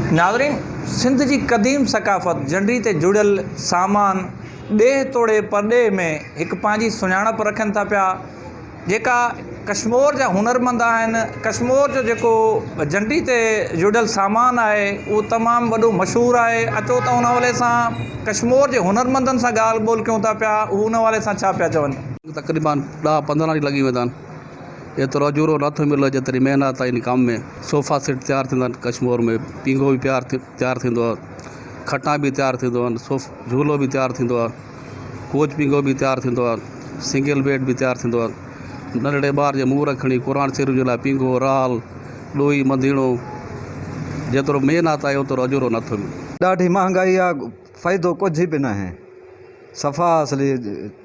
नाज़रीन, सिंध की कदीम सकाफ़त जंडरी ते जुड़ियल सामान ॾेह तोड़े परॾे में एक पांजी सुञाणप रखन था पिया। जेका कश्मीर जा हुनरमंद आहिनि, कश्मीर जो जेको जंडरी ते जुड़ियल सामान आहे वो तमाम वॾो मशहूर आहे। अचो त उन हवाले सां कश्मीर जे हुनरमंदन सां ॻाल्हि ॿोल कयूं था पिया, उन हवाले सां छा पिया चवनि। तकरीबन 10-15 ॾींहं लॻी वेंदा आहिनि। एतिरो अजूरो नथो मिले जेतिरी महिनत आहे इन कम में। सोफ़ा सेट तैयार थींदा आहिनि कश्मीर में, पींघो बि तैयार थींदो आहे, खटा बि तैयार थींदो आहे, झूलो बि तैयार थींदो आहे, कोच पींघो बि तैयार थींदो आहे, सिंगल बेड बि तैयार थींदो आहे। नंढड़े ॿार जे मुंहुं रखणी, क़ुरान शरीफ़ जे लाइ पींघो, राल, ॾोई, मंधीणो, जेतिरो महिनत आहे ओतिरो अजूरो नथो मिले। ॾाढी महांगाई आहे, फ़ाइदो कुझु बि न आहे। सफ़ा असली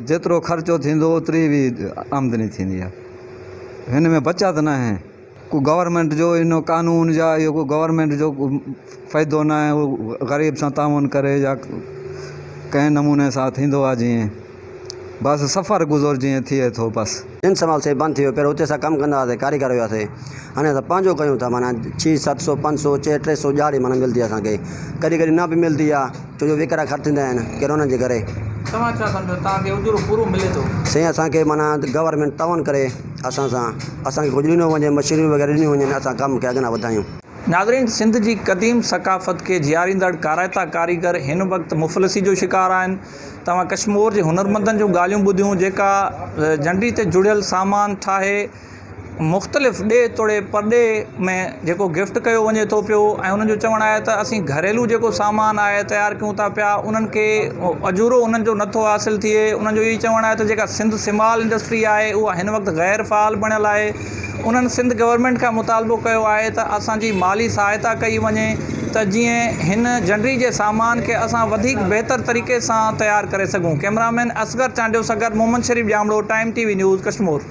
जेतिरो ख़र्चो थींदो ओतिरी बि आमदनी थींदी आहे, हिन में बचत न है। को गवर्नमेंट जो इन कानून या इहो को गवर्नमेंट जो फ़ाइदो न आहे। वो ग़रीब सां ताउन करे या कंहिं नमूने सां थींदो आहे, जीअं बसि सफ़र गुज़र जीअं थिए थो। बसि 3 साल से बंदि थी वियो। पहिरियों हुते असां कमु कंदा हुआसीं, कारीगर हुआसीं। हाणे असां पंहिंजो कयूं था, माना 600-700 500 300 ॾियारी माना मिलंदी आहे असांखे। कॾहिं कॾहिं न बि मिलंदी आहे, छो जो विकिरा ख़र्च थींदा आहिनि किराने जे करे। तव्हां छा सम्झो तव्हांखे उजूरो पूरो मिले थो? साईं, असांखे माना गवर्नमेंट तवन करे असांखे कुझु ॾिनो वञे, मशीनरियूं वग़ैरह ॾिनियूं वञनि, असां कम खे अॻियां वधायूं। नाज़रीन, सिंध की कदीम सकाफ़त के जियारींदड़ काराइता कारीगर हिन वक्त मुफ़लिसी जो शिकार आहिनि। तव्हां कश्मीर जे हुनरमंदन जो ॻाल्हियूं ॿुधियूं, जेका जंडरी ते जुड़ियल सामान ठाहे मुख़्तलिफ़ ॾे तोड़े परॾे में जेको गिफ्ट कयो वञे थो पियो। ऐं उन्हनि जो चवणु आहे त असीं घरेलू जेको सामान आहे तयारु कयूं था पिया, उन्हनि खे अजूरो उन्हनि जो नथो हासिलु थिए। उन्हनि जो इहो चवणु आहे त जेका सिंध सिमाल इंडस्ट्री आहे उहा हिन वक़्तु गैर फ़ाल बणियल आहे। उन्हनि सिंध गवर्नमेंट खां मुतालबो कयो आहे त असांजी माली सहायता कई वञे त जीअं हिन जंडरी जे सामान खे असां वधीक बहितर तरीक़े सां तयारु करे सघूं। कैमरामैन असगर चांडियो सगर, मोहम्मद शरीफ़ जामड़ो, टाइम TV न्यूज़ कश्मीर।